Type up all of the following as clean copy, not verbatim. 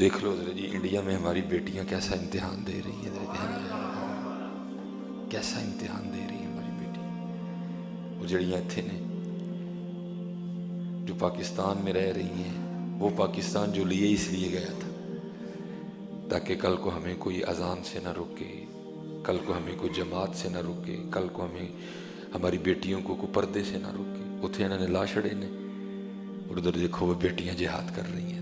دیکھ لو حضرت جی انڈیا میں ہماری بیٹیاں کیسا امتحان دے رہی ہیں حضرت، کیسا امتحان دے رہی ہیں ہماری بیٹیاں، وہ جڑیاں اتھے نے جو پاکستان میں رہ رہی ہیں، وہ پاکستان جو لیے اس لیے گیا تھا تاکہ کل کو ہمیں کوئی اذان سے نہ روکے، کل کو ہمیں کوئی جماعت سے نہ روکے، کل کو ہمیں ہماری بیٹیوں کو کوئی پردے سے نہ روکے۔ اتھے انہوں نے لا چھڑے نے، اور ادھر دیکھو وہ بیٹیاں جہاد کر رہی ہیں،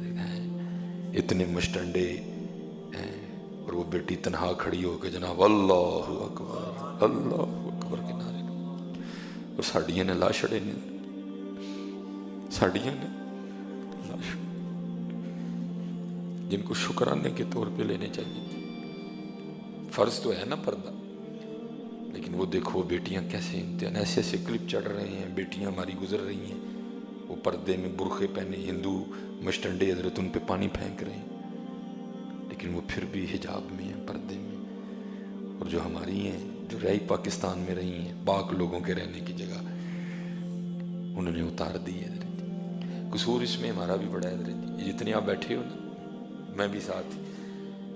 اتنے مشٹنڈے ہیں، اور وہ بیٹی تنہا کھڑی ہو کے جناب اللہ اکبر کے نعرے، اور ساڑیاں نے لا چھڑے نے، ساڑیاں نے لا چھڑے، جن کو شکرانے کے طور پہ لینے چاہیے تھے۔ فرض تو ہے نا پردہ، لیکن وہ دیکھو بیٹیاں کیسے امتحان، ایسے ایسے کلپ چڑھ رہے ہیں، بیٹیاں ہماری گزر رہی ہیں، وہ پردے میں برقعے پہنے، ہندو مشٹنڈے حضرت ان پہ پانی پھینک رہے ہیں، لیکن وہ پھر بھی حجاب میں ہیں، پردے میں۔ اور جو ہماری ہیں، جو رہی پاکستان میں رہی ہیں، پاک لوگوں کے رہنے کی جگہ انہوں نے اتار دی ہے حضرت۔ قصور اس میں ہمارا بھی بڑا ہے حضرت، جتنے آپ بیٹھے ہو نا، میں بھی ساتھ،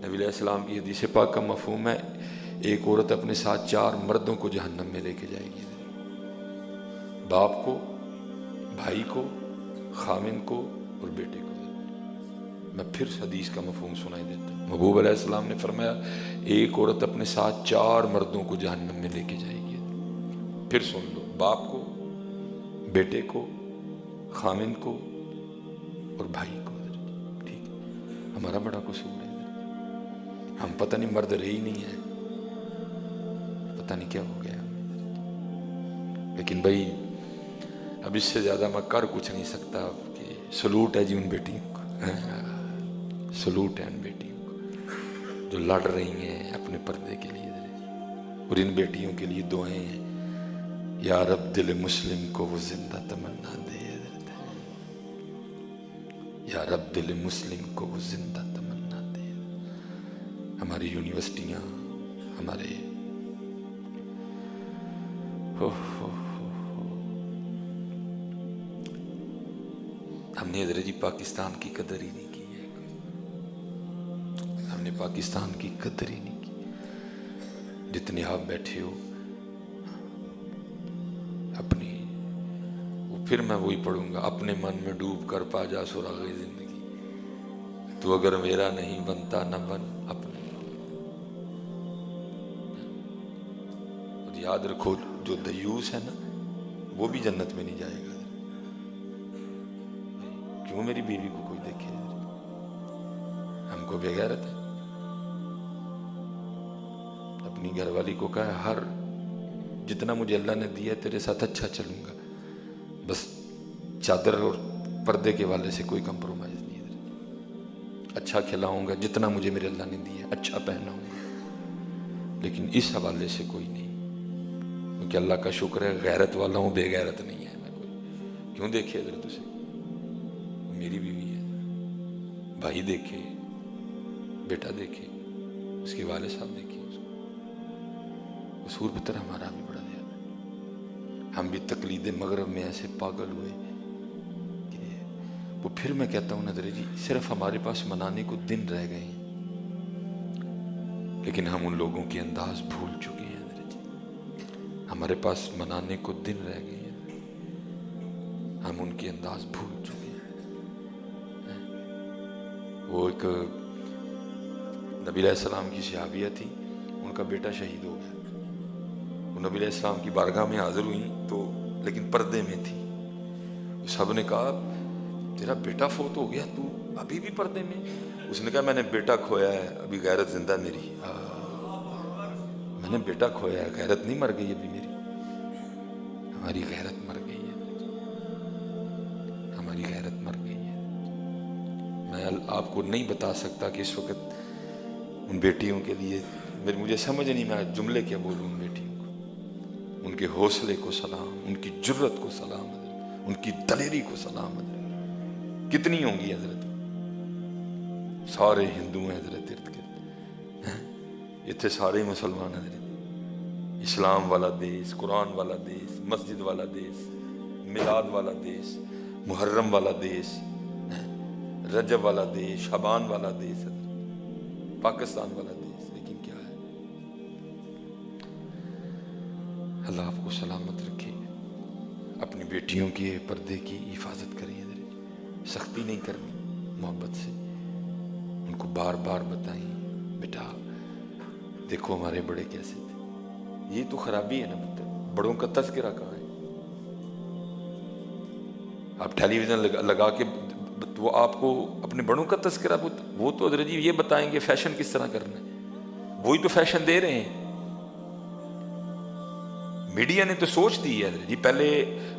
نبی علیہ السلام کی حدیث پاک کا مفہوم ہے ایک عورت اپنے ساتھ 4 مردوں کو جہنم میں لے کے جائے گی، باپ کو، بھائی کو، خامن کو اور بیٹے کو۔ میں پھر حدیث کا مفہوم سنائی دیتا ہوں، محبوب علیہ السلام نے فرمایا ایک عورت اپنے ساتھ 4 مردوں کو جہنم میں لے کے جائے گی۔ پھر سن لو، باپ کو، بیٹے کو، خامن کو اور بھائی کو۔ ٹھیک ہے، ہمارا بڑا قصور ہے، ہم پتہ نہیں مرد رہے ہی نہیں ہیں، پتہ نہیں کیا ہو گیا۔ لیکن بھائی اب اس سے زیادہ میں کر کچھ نہیں سکتا، کہ سلوٹ ہے جی ان بیٹیوں کو، سلوٹ ہے ان بیٹیوں کو جو لڑ رہی ہیں اپنے پردے کے لیے، اور ان بیٹیوں کے لیے دعائیں ہیں، یا رب دل مسلم کو وہ زندہ تمنا دے، یا رب دل مسلم کو وہ زندہ تمنا دے۔ ہماری یونیورسٹیاں، ہمارے ہم نے حضرت جی پاکستان کی قدر ہی نہیں کی ہے، ہم نے پاکستان کی قدر ہی نہیں کی۔ جتنے آپ بیٹھے ہو اپنی، وہ پھر میں وہی پڑھوں گا، اپنے من میں ڈوب کر پا جا سراغ زندگی، تو اگر میرا نہیں بنتا نہ بن اپنے۔ اور یاد رکھو جو دیوس ہے نا وہ بھی جنت میں نہیں جائے گا۔ کیوں میری بیوی کو کوئی دیکھے، ہم کو بے غیرت ہے۔ اپنی گھر والی کو کہا ہر جتنا مجھے اللہ نے دیا تیرے ساتھ اچھا چلوں گا، بس چادر اور پردے کے والے سے کوئی کمپرومائز نہیں ہے، اچھا کھلاؤں گا جتنا مجھے میرے اللہ نے دیا، اچھا پہناؤں گا، لیکن اس حوالے سے کوئی نہیں، کیونکہ اللہ کا شکر ہے غیرت والا ہوں، بے غیرت نہیں ہے میں کوئی۔ کیوں دیکھے حضرت اسے، میری بیوی ہے، بھائی دیکھے، بیٹا دیکھے، اس کے والد صاحب دیکھے، قصور پتر ہمارا بھی بڑا زیادہ ہے۔ ہم بھی تقلید مغرب میں ایسے پاگل ہوئے کہ وہ پھر میں کہتا ہوں نظر جی صرف ہمارے پاس منانے کو دن رہ گئے ہیں، لیکن ہم ان لوگوں کے انداز بھول چکے ہیں نظر جی، ہمارے پاس منانے کو دن رہ گئے ہیں، ہم ان کے انداز بھول چکے ہیں۔ وہ ایک نبی علیہ السلام کی صحابیہ تھی، ان کا بیٹا شہید ہو گیا، وہ نبی علیہ السلام کی بارگاہ میں حاضر ہوئی تو لیکن پردے میں تھی، سب نے کہا تیرا بیٹا فوت ہو گیا تو ابھی بھی پردے میں؟ اس نے کہا میں نے بیٹا کھویا ہے، ابھی غیرت زندہ میری، میں نے بیٹا کھویا ہے، غیرت نہیں مر گئی ابھی میری، ہماری غیرت مر گئی ہے، ہماری غیرت مر گئی ہے۔ میں آپ کو نہیں بتا سکتا کہ اس وقت ان بیٹیوں کے لیے مجھے سمجھ نہیں، میں جملے کیا بولوں ان بیٹیوں کو، ان کے حوصلے کو سلام، ان کی جرت کو سلام، ان کی دلیری کو سلام۔ کتنی ہوں گی حضرت، سارے ہندو ہیں حضرت ارد گرد، اتنے سارے مسلمان حضرت، اسلام والا دیس، قرآن والا دیس، مسجد والا دیس، میلاد والا دیس، محرم والا دیس، رجب والا دیش، شعبان والا دیش، پاکستان والا دیش، لیکن کیا ہے؟ اللہ آپ کو سلامت رکھے، اپنی بیٹیوں کے پردے کی حفاظت کریں، سختی نہیں کرنی، محبت سے ان کو بار بار بتائیں، بیٹا دیکھو ہمارے بڑے کیسے تھے۔ یہ تو خرابی ہے نا، بڑوں کا تذکرہ کہاں ہے؟ آپ ٹیلی ویژن لگا کے وہ آپ کو اپنے بڑوں کا تذکرہ، وہ تو حضرت جی یہ بتائیں گے فیشن کس طرح کرنا ہے، وہی تو فیشن دے رہے ہیں۔ میڈیا نے تو سوچ دی ہے حضرت جی، پہلے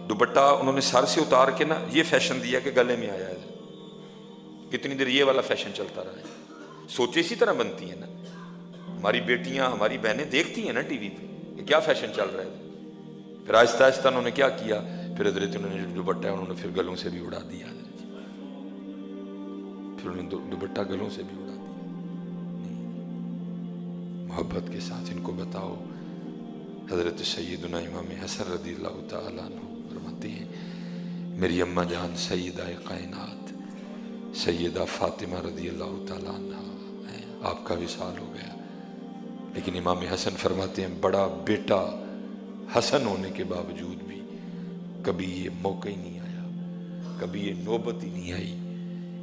دوپٹہ انہوں نے سر سے اتار کے نا یہ فیشن دیا کہ گلے میں آیا ہے، کتنی دیر یہ والا فیشن چلتا رہا ہے۔ سوچے اسی طرح بنتی ہیں نا، ہماری بیٹیاں ہماری بہنیں دیکھتی ہیں نا ٹی وی پہ کہ کیا فیشن چل رہا ہے، پھر آہستہ آہستہ انہوں نے کیا کیا، پھر حضرت انہوں نے جو دوپٹہ ہے انہوں نے پھر گلوں سے بھی اڑا دیا حضرت جی، پھر انہوں نے دوپٹہ گلوں سے بھی اڑا دیا۔ محبت کے ساتھ ان کو بتاؤ۔ حضرت سیدنا امام حسن رضی اللہ تعالیٰ عنہ فرماتے ہیں، میری اماں جان سیدہ کائنات سیدہ فاطمہ رضی اللہ تعالیٰ عنہ آپ کا وصال ہو گیا، لیکن امام حسن فرماتے ہیں بڑا بیٹا حسن ہونے کے باوجود بھی کبھی یہ موقع ہی نہیں آیا، کبھی یہ نوبت ہی نہیں آئی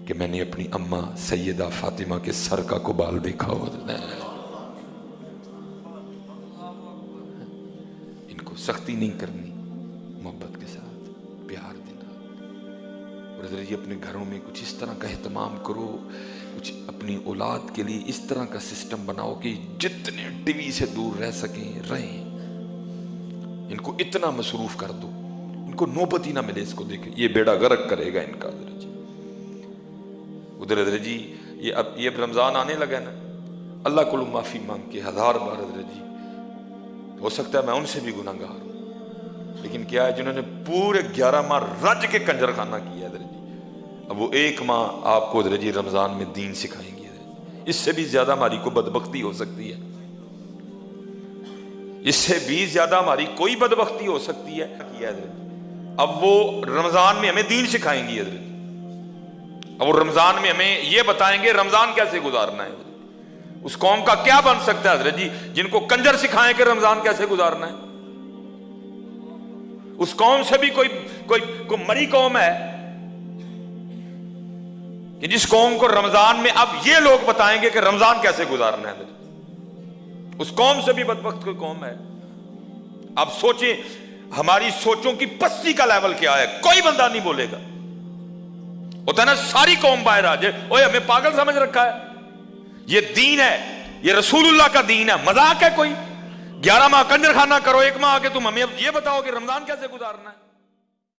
کہ میں نے اپنی اماں سیدہ فاطمہ کے سر کا قبال دیکھا ہو۔ ان کو سختی نہیں کرنی، محبت کے ساتھ پیار دینا، اور حضرت یہ اپنے گھروں میں کچھ اس طرح کا اہتمام کرو، کچھ اپنی اولاد کے لیے اس طرح کا سسٹم بناؤ کہ جتنے ٹی وی سے دور رہ سکیں رہیں، ان کو اتنا مصروف کر دو، ان کو نوبت ہی نہ ملے اس کو دیکھیں، یہ بیڑا غرق کرے گا ان کا حضرت جی۔ ادھر حضرت جی یہ رمضان آنے لگا نا، اللہ کو معافی مانگ کے 1000 بار حضرت جی، ہو سکتا ہے میں ان سے بھی گناہ گار ہوں، لیکن کیا ہے جنہوں نے پورے 11 ماہ رج کے کنجر خانہ کیا حضرت جی، اب وہ 1 ماہ آپ کو حضرت جی رمضان میں دین سکھائیں گے حضرت جی۔ اس سے بھی زیادہ ہماری کو بدبختی ہو سکتی ہے، اس سے بھی زیادہ ہماری کوئی بدبختی ہو سکتی ہے حضرت جی۔ اب وہ رمضان میں ہمیں دین سکھائیں گی حضرت جی، اب وہ رمضان میں ہمیں یہ بتائیں گے رمضان کیسے گزارنا ہے۔ اس قوم کا کیا بن سکتا ہے حضرت جی جن کو کنجر سکھائیں کہ رمضان کیسے گزارنا ہے؟ اس قوم سے بھی کوئی مری قوم ہے کہ جس قوم کو رمضان میں اب یہ لوگ بتائیں گے کہ رمضان کیسے گزارنا ہے؟ اس قوم سے بھی بدبخت کوئی قوم ہے؟ اب سوچیں ہماری سوچوں کی پستی کا لیول کیا ہے، کوئی بندہ نہیں بولے گا، ہوتا ہے نا ساری قوم باہر آ جائے، اوے ہمیں پاگل سمجھ رکھا ہے، یہ دین ہے، یہ رسول اللہ کا دین ہے، مذاق ہے کوئی؟ 11 ماہ کنجر خانہ کرو، 1 ماہ آ کے تم ہمیں یہ بتاؤ کہ رمضان کیسے گزارنا ہے؟